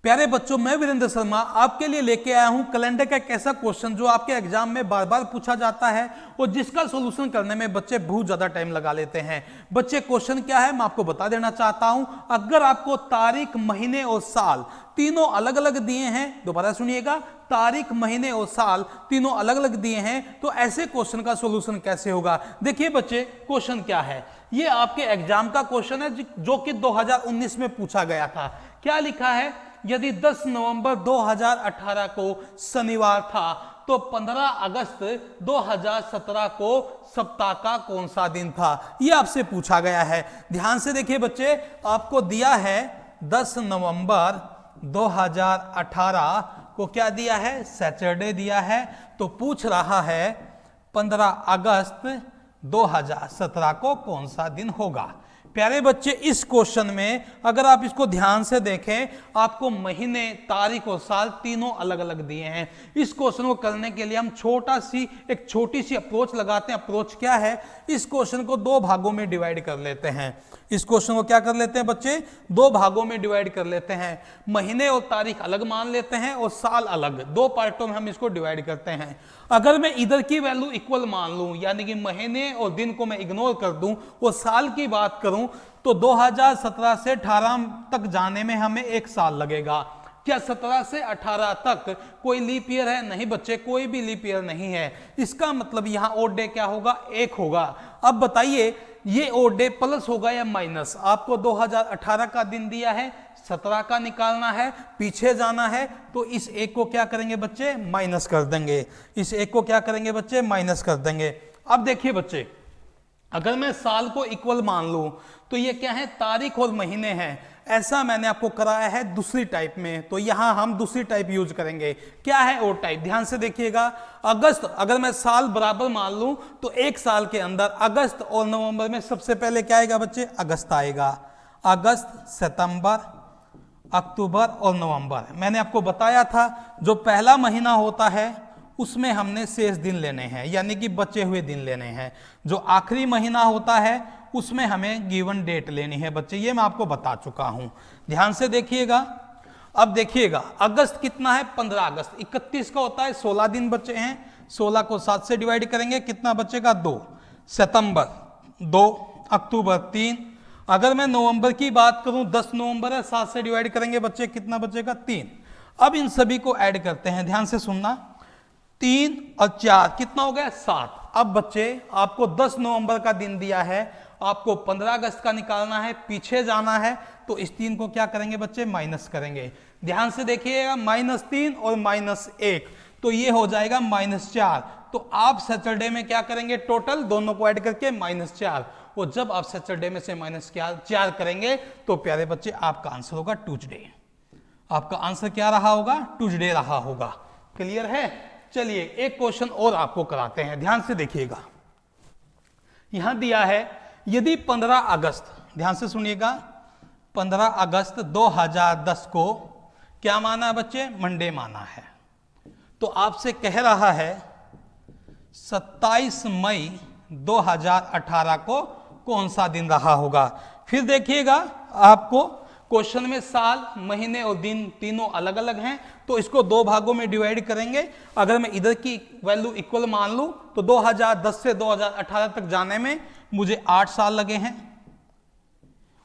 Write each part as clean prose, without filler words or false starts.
प्यारे बच्चों, मैं वीरेंद्र शर्मा आपके लिए लेके आया हूं कैलेंडर का एक ऐसा क्वेश्चन जो आपके एग्जाम में बार बार पूछा जाता है और जिसका सॉल्यूशन करने में बच्चे बहुत ज्यादा टाइम लगा लेते हैं। बच्चे, क्वेश्चन क्या है मैं आपको बता देना चाहता हूं। अगर आपको तारीख, महीने और साल तीनों अलग अलग दिए हैं, दोबारा सुनिएगा, तारीख, महीने और साल तीनों अलग अलग दिए हैं, तो ऐसे क्वेश्चन का सॉल्यूशन कैसे होगा। देखिए बच्चे, क्वेश्चन क्या है, ये आपके एग्जाम का क्वेश्चन है जो कि 2019 में पूछा गया था। क्या लिखा है, यदि 10 नवंबर 2018 को शनिवार था तो 15 अगस्त 2017 को सप्ताह का कौन सा दिन था, यह आपसे पूछा गया है। ध्यान से देखिए बच्चे, आपको दिया है 10 नवंबर 2018 को क्या दिया है, सैटरडे दिया है, तो पूछ रहा है 15 अगस्त 2017 को कौन सा दिन होगा। प्यारे बच्चे, इस क्वेश्चन में अगर आप इसको ध्यान से देखें, आपको महीने, तारीख और साल तीनों अलग अलग दिए हैं। इस क्वेश्चन को करने के लिए हम एक छोटी सी अप्रोच लगाते हैं। अप्रोच क्या है, इस क्वेश्चन को दो भागों में डिवाइड कर लेते हैं। इस क्वेश्चन को क्या कर लेते हैं बच्चे, दो भागों में डिवाइड कर लेते हैं। महीने और तारीख अलग मान लेते हैं और साल अलग, दो पार्टों में हम इसको डिवाइड करते हैं। अगर मैं इधर की वैल्यू इक्वल मान लूं, यानी कि महीने और दिन को मैं इग्नोर कर दूं और साल की बात करूं, तो 2017 से 18 तक जाने में हमें एक साल लगेगा। क्या 17 से 18 तक कोई लीप ईयर है? नहीं बच्चे, कोई भी लीप ईयर नहीं है। इसका मतलब यहां ओड डे क्या होगा, एक होगा। अब बताइए, ये ओड डे प्लस होगा या माइनस? आपको 2018 का दिन दिया है, 17 का निकालना है, पीछे जाना है, तो इस एक को क्या करेंगे बच्चे, माइनस कर देंगे। इस एक को क्या करेंगे बच्चे, माइनस कर देंगे। अब देखिए बच्चे, अगर मैं साल को इक्वल मान लूं तो ये क्या है, तारीख और महीने हैं। ऐसा मैंने आपको कराया है दूसरी टाइप में, तो यहां हम दूसरी टाइप यूज करेंगे। क्या है वो टाइप, ध्यान से देखिएगा। अगस्त, अगर मैं साल बराबर मान लूं तो एक साल के अंदर अगस्त और नवंबर में सबसे पहले क्या आएगा बच्चे, अगस्त आएगा। अगस्त, सितंबर, अक्टूबर और नवंबर। मैंने आपको बताया था जो पहला महीना होता है उसमें हमने शेष दिन लेने हैं, यानी कि बचे हुए दिन लेने हैं। जो आखिरी महीना होता है उसमें हमें गिवन डेट लेनी है बच्चे, ये मैं आपको बता चुका हूं। ध्यान से देखिएगा। अब देखिएगा, अगस्त कितना है, 15 अगस्त। 31 का होता है, 16 दिन बचे हैं। 16 को 7 से डिवाइड करेंगे, कितना बचेगा, 2। सितंबर 2, अक्टूबर 3। अगर मैं नवंबर की बात करूं, 10 नवंबर है, 7 से डिवाइड करेंगे बच्चे, कितना बचेगा, 3। अब इन सभी को ऐड करते हैं, ध्यान से सुनना। 3 और 4 कितना हो गया, 7। अब बच्चे, आपको 10 नवंबर का दिन दिया है, आपको 15 अगस्त का निकालना है, पीछे जाना है, तो इस 3 को क्या करेंगे बच्चे, माइनस करेंगे। ध्यान से देखिएगा, -3 और -1, तो ये हो जाएगा -4। तो आप सैटरडे में क्या करेंगे, टोटल दोनों को ऐड करके -4। और जब आप सैटरडे में से -4 करेंगे तो प्यारे बच्चे आपका आंसर होगा ट्यूसडे। आपका आंसर क्या रहा होगा, ट्यूसडे रहा होगा। क्लियर है? चलिए एक क्वेश्चन और आपको कराते हैं, ध्यान से देखिएगा। यहां दिया है, यदि 15 अगस्त, ध्यान से सुनिएगा, 15 अगस्त 2010 को क्या माना है बच्चे, मंडे माना है, तो आपसे कह रहा है 27 मई 2018 को कौन सा दिन रहा होगा। फिर देखिएगा, आपको क्वेश्चन में साल, महीने और दिन तीनों अलग अलग हैं, तो इसको दो भागों में डिवाइड करेंगे। अगर मैं इधर की वैल्यू इक्वल मान लूं तो 2010 से 2018 तक जाने में मुझे 8 साल लगे हैं।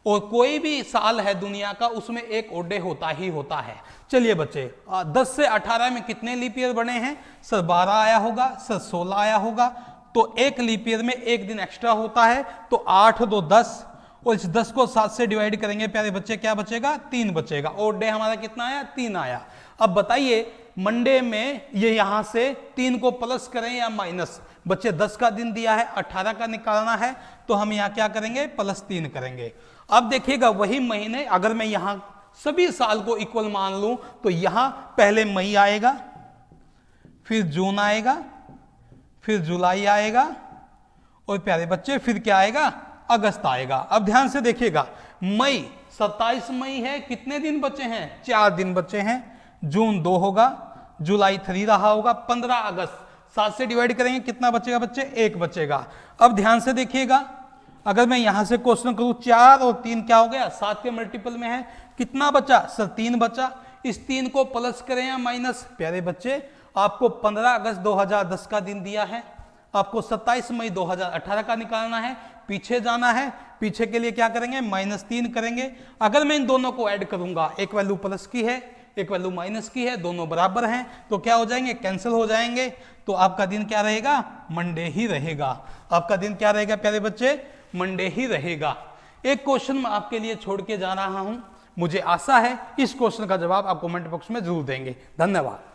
और कोई भी साल है दुनिया का, उसमें एक ओड डे होता ही होता है। चलिए बच्चे, 10 से 18 में कितने लीप ईयर बने हैं, सर 12 आया होगा, सर 16 आया होगा, तो एक लीप ईयर में एक दिन एक्स्ट्रा होता है, तो 8 2 10, और इस 10 को 7 से डिवाइड करेंगे प्यारे बच्चे, क्या बचेगा, 3 बचेगा। ओड डे हमारा कितना आया, 3 आया। अब बताइए, मंडे में ये यहां से 3 को प्लस करें या माइनस। बच्चे 10 का दिन दिया है, 18 का निकालना है, तो हम यहां क्या करेंगे, +3 करेंगे। अब देखिएगा, वही महीने, अगर मैं यहां सभी साल को इक्वल मान लूं तो यहां पहले मई आएगा, फिर जून आएगा, फिर जुलाई आएगा, और प्यारे बच्चे फिर क्या आएगा, अगस्त आएगा। अब ध्यान से देखिएगा, मई 27 मई है, कितने दिन बचे हैं, 4 दिन बचे हैं। जून 2 होगा, जुलाई 3 रहा होगा, 15 अगस्त 7 से डिवाइड करेंगे, कितना बचेगा बच्चे, 1 बचेगा। अब ध्यान से देखिएगा, अगर मैं यहां से क्वेश्चन करूं, 4 और 3 क्या हो गया, 7 के मल्टीपल में है, कितना बचा सर, 3 बचा। इस 3 को प्लस करें या माइनस? प्यारे बच्चे, आपको 15 अगस्त 2010 का दिन दिया है, आपको 27 मई 2018 का निकालना है, पीछे जाना है। पीछे के लिए क्या करेंगे? -3 करेंगे। अगर मैं इन दोनों को ऐड करूंगा, एक वैल्यू प्लस की है, एक वैल्यू माइनस की है, दोनों बराबर हैं, तो क्या हो जाएंगे? कैंसिल हो जाएंगे। तो आपका दिन क्या रहेगा? मंडे ही रहेगा। आपका दिन क्या रहेगा प्यारे बच्चे? मंडे ही रहेगा। एक क्वेश्चन मैं आपके लिए छोड़ के जा रहा हूं, मुझे आशा है इस क्वेश्चन का जवाब आप कमेंट बॉक्स में जरूर देंगे। धन्यवाद।